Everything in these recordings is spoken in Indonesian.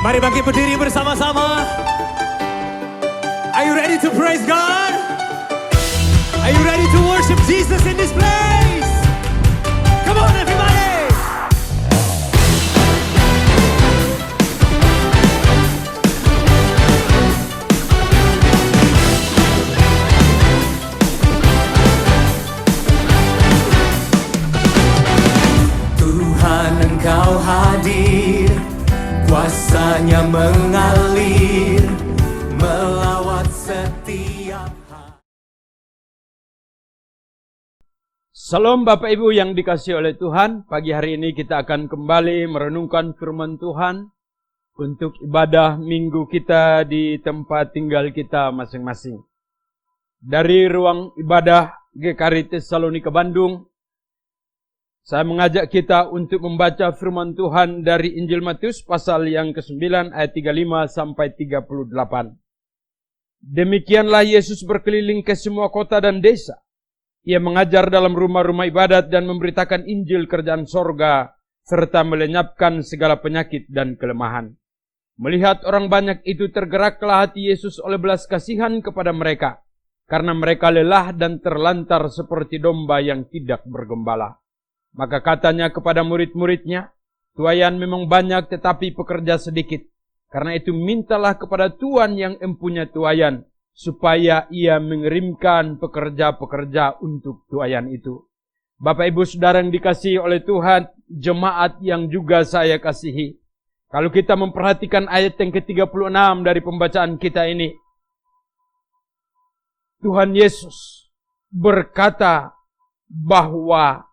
Mari bangkit berdiri bersama-sama. Are you ready to praise God? Are you ready to worship Jesus in this place? Come on everybody! Tuhan, Engkau hadir, kuasanya mengalir melawat setiap hati. Salam Bapak Ibu yang dikasihi oleh Tuhan. Pagi hari ini kita akan kembali merenungkan firman Tuhan untuk ibadah minggu kita di tempat tinggal kita masing-masing. Dari ruang ibadah GKRI Tesalonika Bandung, saya mengajak kita untuk membaca firman Tuhan dari Injil Matius pasal yang ke-9 ayat 35 sampai 38. Demikianlah Yesus berkeliling ke semua kota dan desa. Ia mengajar dalam rumah-rumah ibadat dan memberitakan Injil kerajaan sorga, serta melenyapkan segala penyakit dan kelemahan. Melihat orang banyak itu, tergeraklah hati Yesus oleh belas kasihan kepada mereka, karena mereka lelah dan terlantar seperti domba yang tidak bergembala. Maka katanya kepada murid-muridnya, tuaian memang banyak tetapi pekerja sedikit. Karena itu mintalah kepada Tuhan yang empunya tuaian, supaya ia mengirimkan pekerja-pekerja untuk tuaian itu. Bapak Ibu Saudara yang dikasihi oleh Tuhan, jemaat yang juga saya kasihi. Kalau kita memperhatikan ayat yang ke-36 dari pembacaan kita ini, Tuhan Yesus berkata bahwa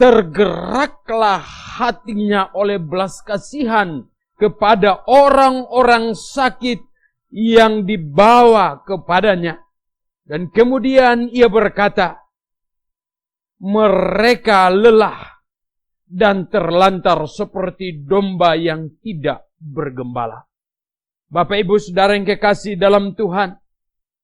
tergeraklah hatinya oleh belas kasihan kepada orang-orang sakit yang dibawa kepadanya. Dan kemudian ia berkata, mereka lelah dan terlantar seperti domba yang tidak bergembala. Bapak Ibu Saudara yang kekasih dalam Tuhan,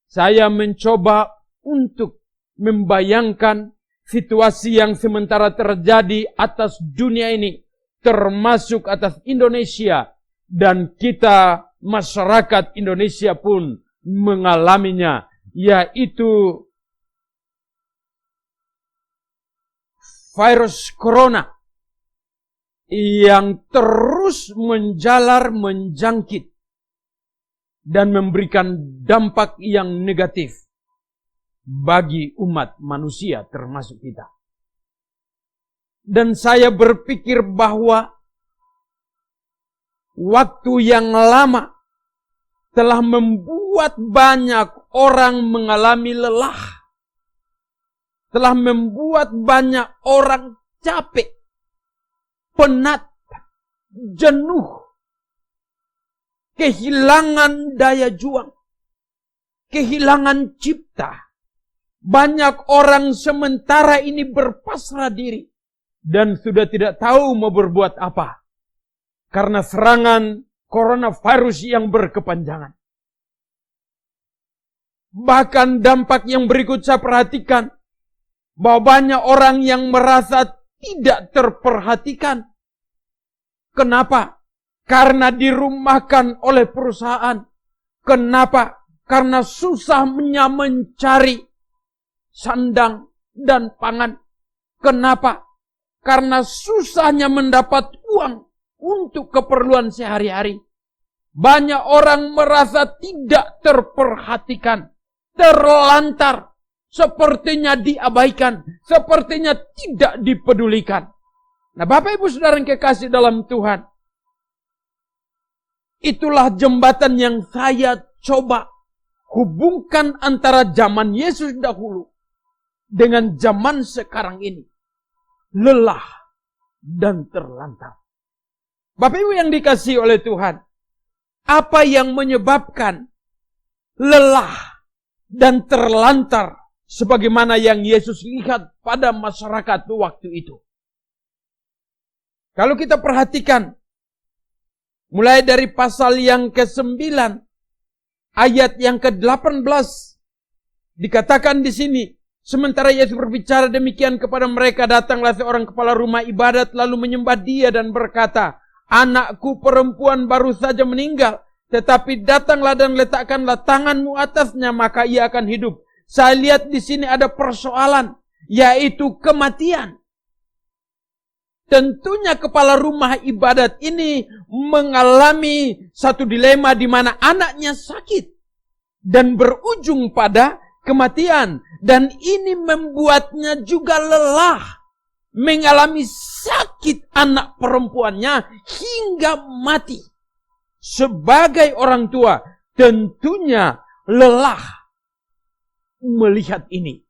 saya mencoba untuk membayangkan situasi yang sementara terjadi atas dunia ini, termasuk atas Indonesia, dan kita masyarakat Indonesia pun mengalaminya, yaitu virus corona yang terus menjalar, menjangkit, dan memberikan dampak yang negatif bagi umat manusia termasuk kita. Dan saya berpikir bahwa waktu yang lama telah membuat banyak orang mengalami lelah. Telah membuat banyak orang capek, penat, jenuh, kehilangan daya juang, kehilangan cipta. Banyak orang sementara ini berpasrah diri dan sudah tidak tahu mau berbuat apa karena serangan coronavirus yang berkepanjangan. Bahkan dampak yang berikut saya perhatikan bahwa banyak orang yang merasa tidak terperhatikan. Kenapa? Karena dirumahkan oleh perusahaan. Kenapa? Karena susahnya mencari sandang dan pangan. Kenapa? Karena susahnya mendapat uang untuk keperluan sehari-hari. Banyak orang merasa tidak terperhatikan, terlantar, sepertinya diabaikan, sepertinya tidak dipedulikan. Nah, Bapak Ibu Saudara yang kekasih dalam Tuhan, itulah jembatan yang saya coba hubungkan antara zaman Yesus dahulu dengan zaman sekarang ini. Lelah dan terlantar. Bapak Ibu yang dikasihi oleh Tuhan, apa yang menyebabkan lelah dan terlantar sebagaimana yang Yesus lihat pada masyarakat waktu itu? Kalau kita perhatikan, mulai dari pasal yang ke-9, ayat yang ke-18, dikatakan di sini, sementara Yesus berbicara demikian kepada mereka, datanglah seorang kepala rumah ibadat lalu menyembah Dia dan berkata, Anakku perempuan baru saja meninggal, tetapi datanglah dan letakkanlah tanganmu atasnya, maka ia akan hidup. Saya lihat di sini ada persoalan, yaitu kematian. Tentunya kepala rumah ibadat ini mengalami satu dilema di mana anaknya sakit dan berujung pada kematian. Dan ini membuatnya juga lelah, mengalami sakit anak perempuannya hingga mati. Sebagai orang tua, tentunya lelah melihat ini.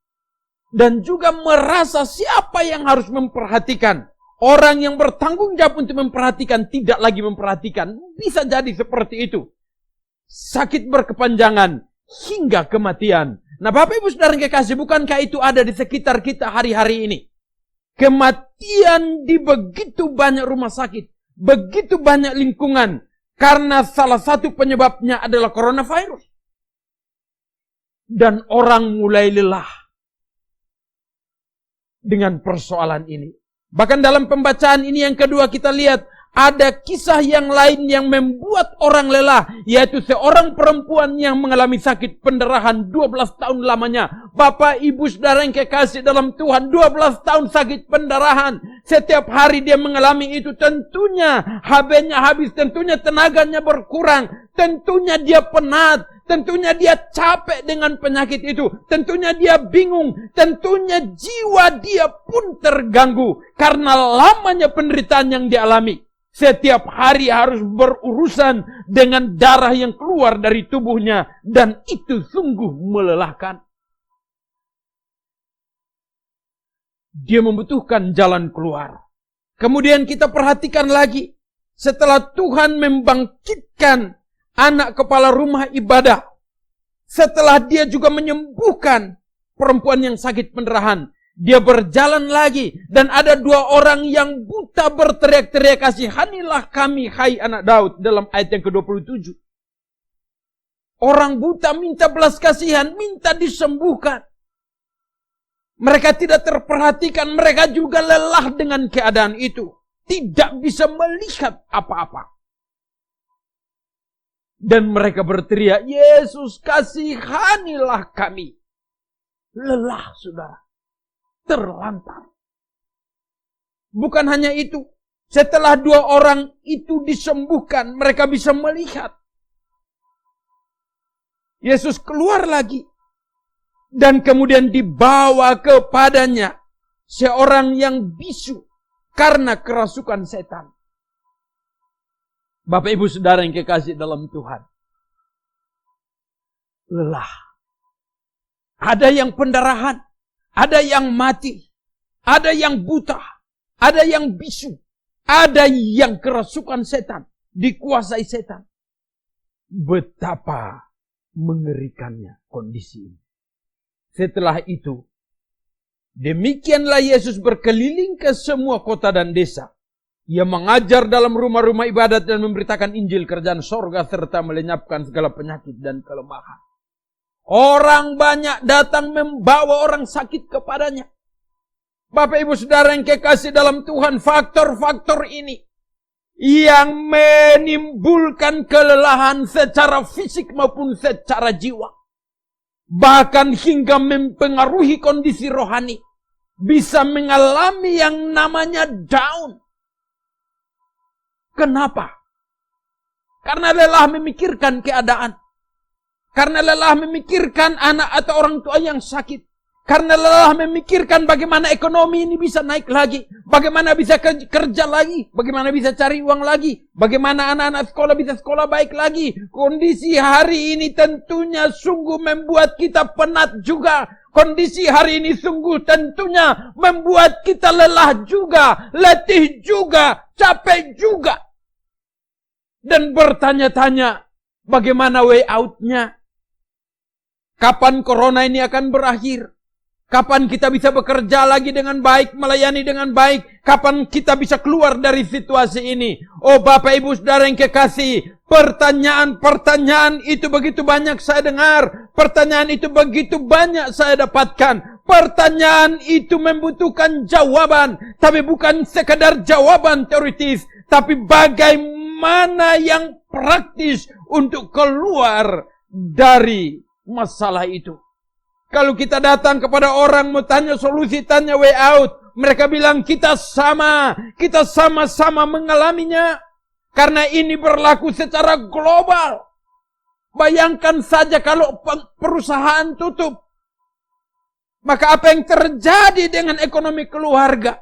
Dan juga merasa siapa yang harus memperhatikan. Orang yang bertanggung jawab untuk memperhatikan tidak lagi memperhatikan. Bisa jadi seperti itu. Sakit berkepanjangan hingga kematian. Nah, Bapak Ibu Saudara yang kekasih, bukankah itu ada di sekitar kita hari-hari ini? Kematian di begitu banyak rumah sakit, begitu banyak lingkungan, karena salah satu penyebabnya adalah coronavirus. Dan orang mulai lelah dengan persoalan ini. Bahkan dalam pembacaan ini yang kedua kita lihat, ada kisah yang lain yang membuat orang lelah, yaitu seorang perempuan yang mengalami sakit pendarahan 12 tahun lamanya. Bapak, Ibu, Saudara yang kekasih dalam Tuhan, 12 tahun sakit pendarahan. Setiap hari dia mengalami itu, tentunya HB-nya habis, tentunya tenaganya berkurang, tentunya dia penat, tentunya dia capek dengan penyakit itu, tentunya dia bingung, tentunya jiwa dia pun terganggu karena lamanya penderitaan yang dialami. Setiap hari harus berurusan dengan darah yang keluar dari tubuhnya. Dan itu sungguh melelahkan. Dia membutuhkan jalan keluar. Kemudian kita perhatikan lagi. Setelah Tuhan membangkitkan anak kepala rumah ibadah. Setelah dia juga menyembuhkan perempuan yang sakit pendarahan. Dia berjalan lagi. Dan ada dua orang yang buta berteriak-teriak, kasihanilah kami, hai anak Daud. Dalam ayat yang ke-27. Orang buta minta belas kasihan, minta disembuhkan. Mereka tidak terperhatikan, mereka juga lelah dengan keadaan itu. Tidak bisa melihat apa-apa. Dan mereka berteriak, Yesus kasihanilah kami. Lelah, saudara. Terlantar. Bukan hanya itu. Setelah dua orang itu disembuhkan, mereka bisa melihat. Yesus keluar lagi. Dan kemudian dibawa kepadanya seorang yang bisu karena kerasukan setan. Bapak, Ibu, Saudara yang kekasih dalam Tuhan. Lelah. Ada yang pendarahan. Ada yang mati, ada yang buta, ada yang bisu, ada yang kerasukan setan, dikuasai setan. Betapa mengerikannya kondisi ini. Setelah itu, demikianlah Yesus berkeliling ke semua kota dan desa. Ia mengajar dalam rumah-rumah ibadat dan memberitakan Injil kerajaan sorga serta melenyapkan segala penyakit dan kelemahan. Orang banyak datang membawa orang sakit kepadanya. Bapak, Ibu, Saudara yang kekasih dalam Tuhan, faktor-faktor ini yang menimbulkan kelelahan secara fisik maupun secara jiwa. Bahkan hingga mempengaruhi kondisi rohani. Bisa mengalami yang namanya down. Kenapa? Karena lelah memikirkan keadaan. Karena lelah memikirkan anak atau orang tua yang sakit. Karena lelah memikirkan bagaimana ekonomi ini bisa naik lagi. Bagaimana bisa kerja lagi. Bagaimana bisa cari uang lagi. Bagaimana anak-anak sekolah bisa sekolah baik lagi. Kondisi hari ini tentunya sungguh membuat kita penat juga. Kondisi hari ini sungguh tentunya membuat kita lelah juga. Letih juga. Capek juga. Dan bertanya-tanya bagaimana way out-nya. Kapan corona ini akan berakhir? Kapan kita bisa bekerja lagi dengan baik, melayani dengan baik? Kapan kita bisa keluar dari situasi ini? Oh Bapak, Ibu, Saudara yang kekasih, pertanyaan-pertanyaan itu begitu banyak saya dengar. Pertanyaan itu begitu banyak saya dapatkan. Pertanyaan itu membutuhkan jawaban. Tapi bukan sekadar jawaban teoritis. tapi bagaimana yang praktis untuk keluar dari masalah itu. Kalau kita datang kepada orang mau tanya solusi, tanya way out, mereka bilang kita sama-sama mengalaminya. Karena ini berlaku secara global. Bayangkan saja kalau perusahaan tutup. Maka apa yang terjadi dengan ekonomi keluarga?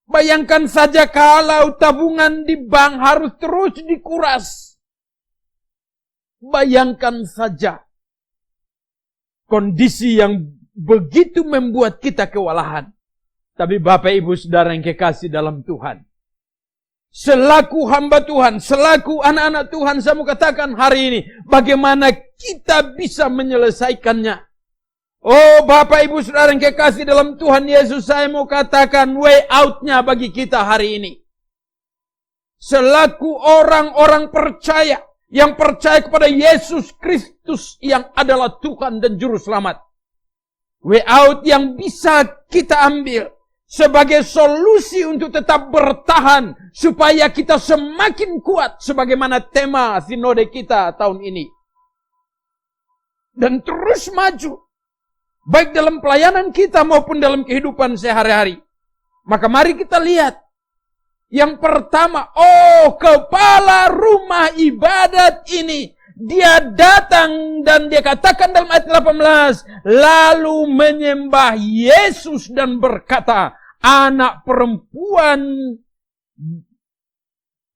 Bayangkan saja kalau tabungan di bank harus terus dikuras. Bayangkan saja kondisi yang begitu membuat kita kewalahan. Tapi Bapak Ibu Saudara yang kekasih dalam Tuhan, selaku hamba Tuhan, selaku anak-anak Tuhan, saya mau katakan hari ini, bagaimana kita bisa menyelesaikannya. Oh Bapak Ibu Saudara yang kekasih dalam Tuhan Yesus, saya mau katakan way out-nya bagi kita hari ini. Selaku orang-orang percaya, yang percaya kepada Yesus Kristus yang adalah Tuhan dan Juru Selamat. Way out yang bisa kita ambil sebagai solusi untuk tetap bertahan, supaya kita semakin kuat, sebagaimana tema sinode kita tahun ini. Dan terus maju. Baik dalam pelayanan kita maupun dalam kehidupan sehari-hari. Maka mari kita lihat. Yang pertama, kepala rumah ibadat ini, dia datang dan dia katakan dalam ayat 18, lalu menyembah Yesus dan berkata,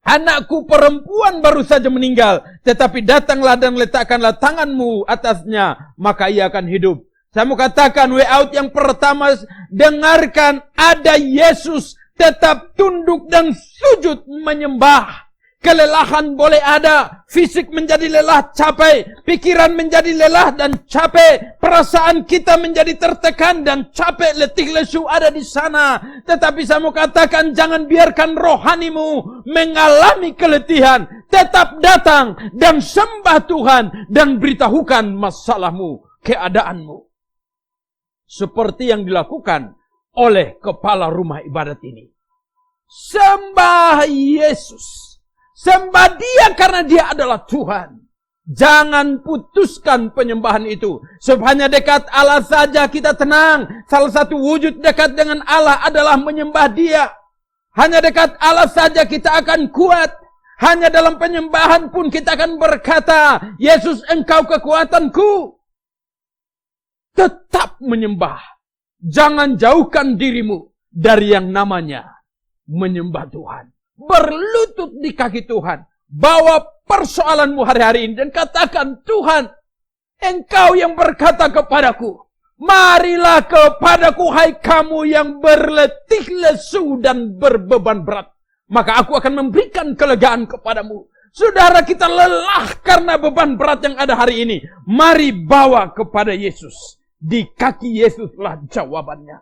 anakku perempuan baru saja meninggal, tetapi datanglah dan letakkanlah tanganmu atasnya, maka ia akan hidup. Saya mau katakan way out yang pertama, dengarkan, ada Yesus, tetap tunduk dan sujud menyembah. Kelelahan boleh ada, fisik menjadi lelah, capek, pikiran menjadi lelah dan capek, perasaan kita menjadi tertekan dan capek, letih lesu ada di sana. Tetapi saya mau katakan, jangan biarkan rohanimu mengalami keletihan. Tetap datang dan sembah Tuhan dan beritahukan masalahmu, keadaanmu. Seperti yang dilakukan oleh kepala rumah ibadat ini. Sembah Yesus. Sembah dia karena dia adalah Tuhan. Jangan putuskan penyembahan itu. Sebab hanya dekat Allah saja kita tenang. Salah satu wujud dekat dengan Allah adalah menyembah dia. Hanya dekat Allah saja kita akan kuat. Hanya dalam penyembahan pun kita akan berkata, Yesus engkau kekuatanku. Tetap menyembah. Jangan jauhkan dirimu dari yang namanya menyembah Tuhan. Berlutut di kaki Tuhan. Bawa persoalanmu hari-hari ini dan katakan, Tuhan, engkau yang berkata kepadaku, marilah kepadaku hai kamu yang berletih lesu dan berbeban berat. Maka aku akan memberikan kelegaan kepadamu. Saudara, kita lelah karena beban berat yang ada hari ini. Mari bawa kepada Yesus. Di kaki Yesuslah jawabannya.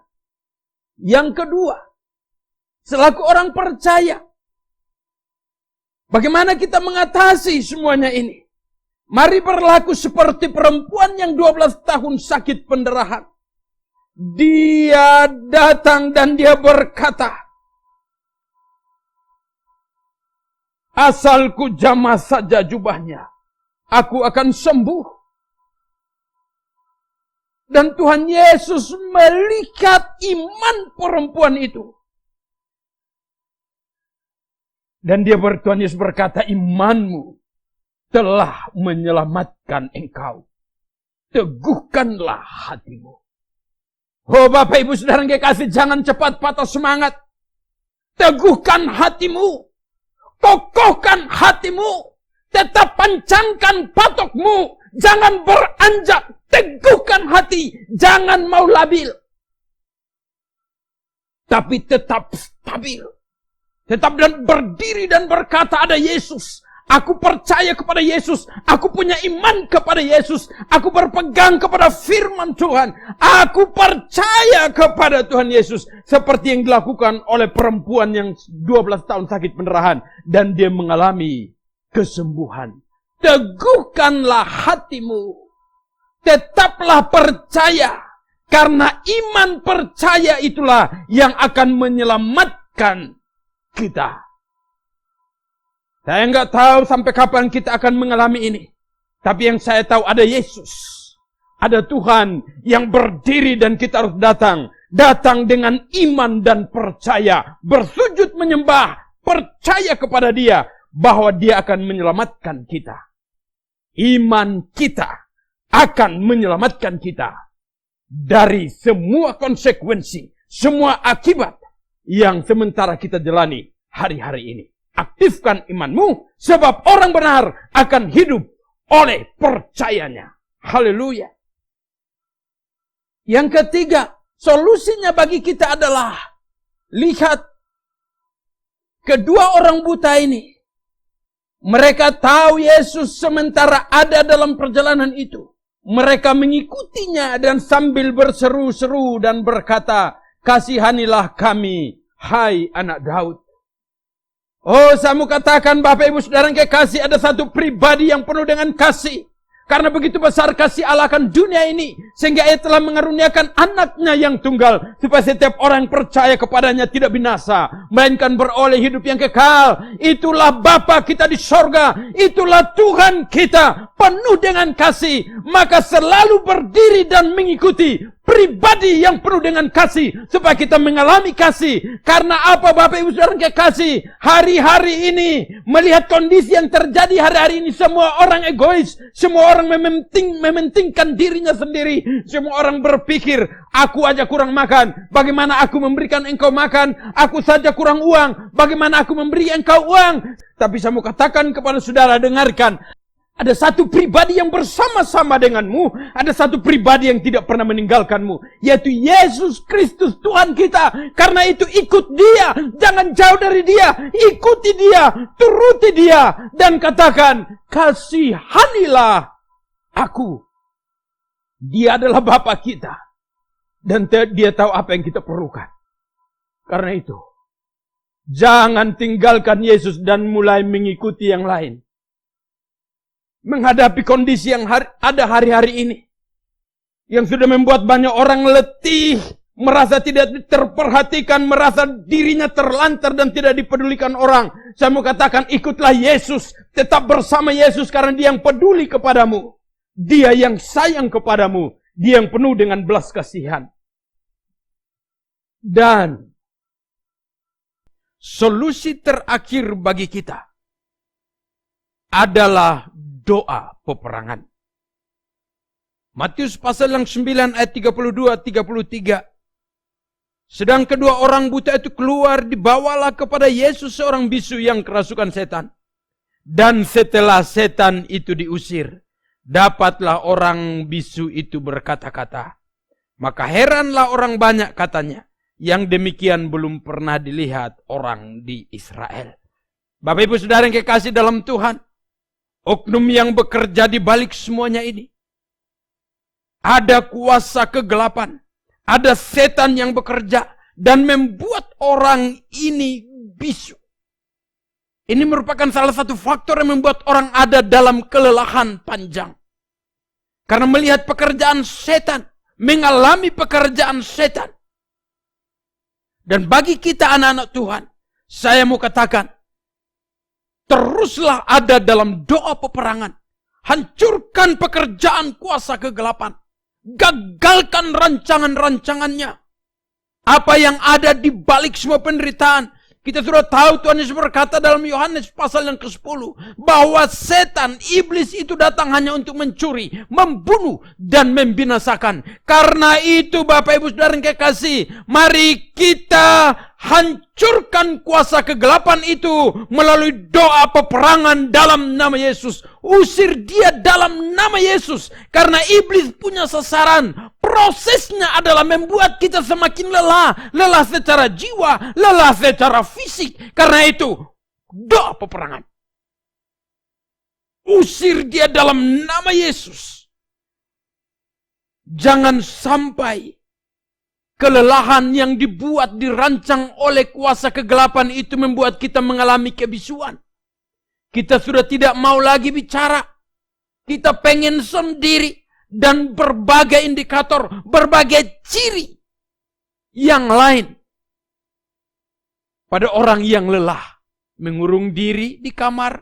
Yang kedua, selaku orang percaya, bagaimana kita mengatasi semuanya ini? Mari berlaku seperti perempuan yang 12 tahun sakit pendarahan. Dia datang dan dia berkata, asalku jamah saja jubahnya, aku akan sembuh. Dan Tuhan Yesus melihat iman perempuan itu. Dan Tuhan Yesus berkata, imanmu telah menyelamatkan engkau. Teguhkanlah hatimu. Oh Bapak Ibu Saudara yang kekasih, jangan cepat patah semangat. Teguhkan hatimu. Kokohkan hatimu. Tetap pancangkan patokmu. Jangan beranjak. Teguhkan hati. Jangan mau labil. Tapi tetap stabil. Tetap dan berdiri dan berkata, ada Yesus. Aku percaya kepada Yesus. Aku punya iman kepada Yesus. Aku berpegang kepada firman Tuhan. Aku percaya kepada Tuhan Yesus. Seperti yang dilakukan oleh perempuan yang 12 tahun sakit pendarahan. Dan dia mengalami kesembuhan. Teguhkanlah hatimu. Tetaplah percaya. Karena iman percaya itulah yang akan menyelamatkan kita. Saya nggak tahu sampai kapan kita akan mengalami ini. Tapi yang saya tahu ada Yesus. Ada Tuhan yang berdiri dan kita harus datang. Datang dengan iman dan percaya. Bersujud menyembah. Percaya kepada Dia. Bahwa Dia akan menyelamatkan kita. Iman kita akan menyelamatkan kita. Dari semua konsekuensi. Semua akibat. Yang sementara kita jalani hari-hari ini. Aktifkan imanmu. Sebab orang benar akan hidup oleh percayanya. Haleluya. Yang ketiga, solusinya bagi kita adalah lihat kedua orang buta ini. Mereka tahu Yesus sementara ada dalam perjalanan itu. Mereka mengikutinya dan sambil berseru-seru dan berkata, "Kasihanilah kami, hai anak Daud." Oh, saya mau katakan Bapak Ibu Saudara yang kekasih, ada satu pribadi yang penuh dengan kasih. Karena begitu besar kasih Allah akan dunia ini, sehingga Ia telah mengaruniakan anaknya yang tunggal, supaya setiap orang yang percaya kepadanya tidak binasa, melainkan beroleh hidup yang kekal. Itulah Bapa kita di sorga, itulah Tuhan kita, penuh dengan kasih. Maka selalu berdiri dan mengikuti pribadi yang penuh dengan kasih, supaya kita mengalami kasih. Karena apa Bapak Ibu Saudara yang kekasih? Hari-hari ini, melihat kondisi yang terjadi hari-hari ini, semua orang egois, semua orang mementingkan dirinya sendiri. Semua orang berpikir, aku aja kurang makan, bagaimana aku memberikan engkau makan? Aku saja kurang uang, bagaimana aku memberi engkau uang? Tapi saya mau katakan kepada saudara, dengarkan. Ada satu pribadi yang bersama-sama denganmu. Ada satu pribadi yang tidak pernah meninggalkanmu. Yaitu Yesus Kristus Tuhan kita. Karena itu ikut Dia. Jangan jauh dari Dia. Ikuti Dia. Turuti Dia. Dan katakan, kasihanilah aku. Dia adalah Bapa kita. Dan Dia tahu apa yang kita perlukan. Karena itu, jangan tinggalkan Yesus dan mulai mengikuti yang lain. Menghadapi kondisi yang ada hari-hari ini. Yang sudah membuat banyak orang letih. Merasa tidak terperhatikan. Merasa dirinya terlantar dan tidak dipedulikan orang. Saya mau katakan, ikutlah Yesus. Tetap bersama Yesus karena Dia yang peduli kepadamu. Dia yang sayang kepadamu. Dia yang penuh dengan belas kasihan. Dan solusi terakhir bagi kita adalah doa peperangan. Matius pasal yang 9 ayat 32-33. Sedang kedua orang buta itu keluar, dibawalah kepada Yesus seorang bisu yang kerasukan setan. Dan setelah setan itu diusir, dapatlah orang bisu itu berkata-kata. Maka heranlah orang banyak katanya, yang demikian belum pernah dilihat orang di Israel. Bapak Ibu Saudara yang kekasih dalam Tuhan, oknum yang bekerja di balik semuanya ini. Ada kuasa kegelapan. Ada setan yang bekerja. Dan membuat orang ini bisu. Ini merupakan salah satu faktor yang membuat orang ada dalam kelelahan panjang. Karena melihat pekerjaan setan. Mengalami pekerjaan setan. Dan bagi kita anak-anak Tuhan, saya mau katakan, teruslah ada dalam doa peperangan. Hancurkan pekerjaan kuasa kegelapan. Gagalkan rancangan-rancangannya. Apa yang ada di balik semua penderitaan. Kita sudah tahu Tuhan Yesus berkata dalam Yohanes pasal yang ke-10. Bahwa setan, iblis itu datang hanya untuk mencuri, membunuh, dan membinasakan. Karena itu Bapak Ibu Saudara yang kekasih, mari kita hancurkan kuasa kegelapan itu melalui doa peperangan dalam nama Yesus. Usir dia dalam nama Yesus. Karena iblis punya sasaran. Prosesnya adalah membuat kita semakin lelah. Lelah secara jiwa, lelah secara fisik. Karena itu, doa peperangan. Usir dia dalam nama Yesus. Jangan sampai kelelahan yang dibuat, dirancang oleh kuasa kegelapan itu membuat kita mengalami kebisuan. Kita sudah tidak mau lagi bicara. Kita pengen sendiri. Dan berbagai indikator, berbagai ciri yang lain. pada orang yang lelah, mengurung diri di kamar,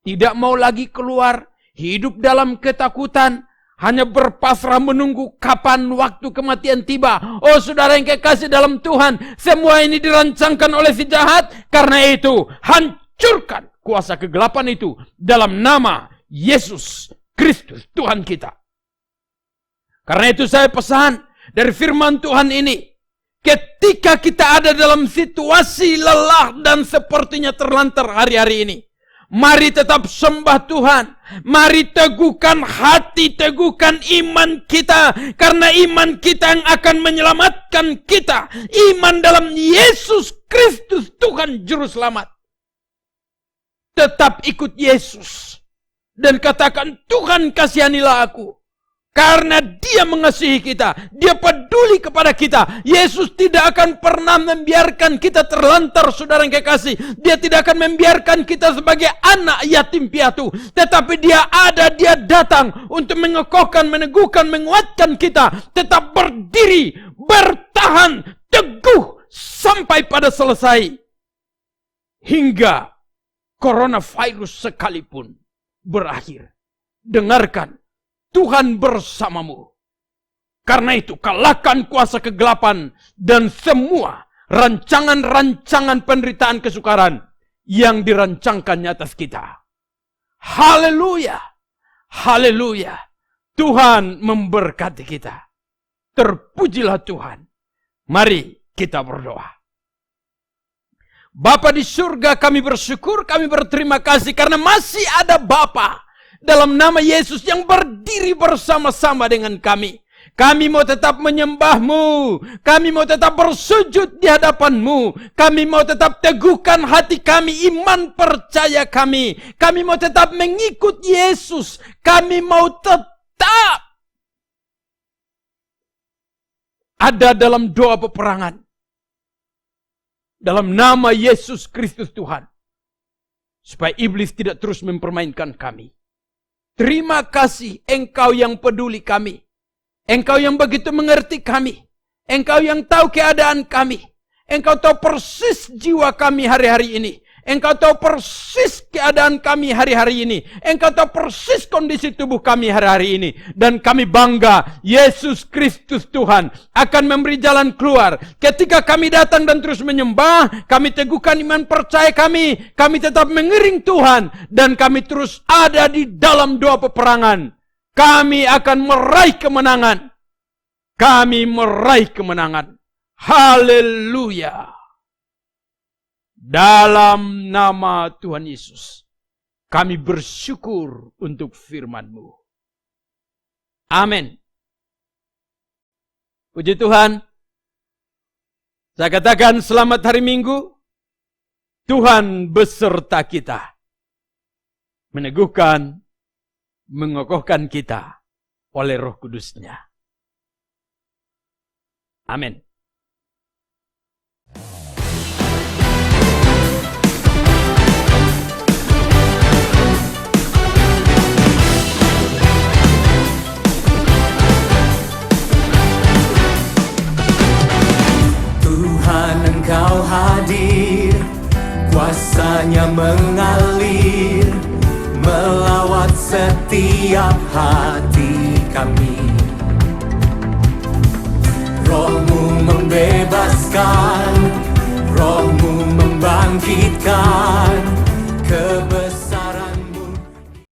tidak mau lagi keluar, hidup dalam ketakutan, hanya berpasrah menunggu kapan waktu kematian tiba. Oh saudara yang kekasih dalam Tuhan, semua ini dirancangkan oleh si jahat. Karena itu, hancurkan kuasa kegelapan itu dalam nama Yesus Kristus Tuhan kita. Karena itu saya pesan dari firman Tuhan ini, ketika kita ada dalam situasi lelah dan sepertinya terlantar hari-hari ini, mari tetap sembah Tuhan. Mari teguhkan hati, teguhkan iman kita. Karena iman kita yang akan menyelamatkan kita. Iman dalam Yesus Kristus Tuhan Juru Selamat. Tetap ikut Yesus. Dan katakan, Tuhan kasihanilah aku. Karena dia mengasihi kita. Dia peduli kepada kita. Yesus tidak akan pernah membiarkan kita terlantar, saudara yang kekasih. Dia tidak akan membiarkan kita sebagai anak yatim piatu. Tetapi dia ada, dia datang untuk mengokohkan, meneguhkan, menguatkan kita. Tetap berdiri, bertahan, teguh sampai pada selesai. Hingga coronavirus sekalipun berakhir. Dengarkan. Tuhan bersamamu. Karena itu, kalahkan kuasa kegelapan dan semua rancangan-rancangan penderitaan kesukaran yang dirancangkannya atas kita. Haleluya. Haleluya. Tuhan memberkati kita. Terpujilah Tuhan. Mari kita berdoa. Bapa di surga, kami bersyukur, kami berterima kasih karena masih ada Bapa dalam nama Yesus yang berdiri bersama-sama dengan kami. Kami mau tetap menyembah-Mu. Kami mau tetap bersujud di hadapan-Mu. Kami mau tetap teguhkan hati kami, iman percaya kami. Kami mau tetap mengikut Yesus. Kami mau tetap ada dalam doa peperangan. Dalam nama Yesus Kristus Tuhan. Supaya iblis tidak terus mempermainkan kami. Terima kasih Engkau yang peduli kami. Engkau yang begitu mengerti kami. Engkau yang tahu keadaan kami. Engkau tahu persis jiwa kami hari-hari ini. Engkau tahu persis keadaan kami hari-hari ini. Engkau tahu persis kondisi tubuh kami hari-hari ini. Dan kami bangga, Yesus Kristus Tuhan akan memberi jalan keluar. Ketika kami datang dan terus menyembah, kami teguhkan iman percaya kami. Kami tetap mengiring Tuhan. Dan kami terus ada di dalam doa peperangan. Kami akan meraih kemenangan. Kami meraih kemenangan. Haleluya. Dalam nama Tuhan Yesus, kami bersyukur untuk firman-Mu. Amin. Puji Tuhan. Saya katakan selamat hari Minggu. Tuhan beserta kita. Meneguhkan, mengokohkan kita oleh Roh Kudus-Nya. Amin. Engkau hadir, kuasanya mengalir, melawat setiap hati kami. Roh-Mu membebaskan, Roh-Mu membangkitkan,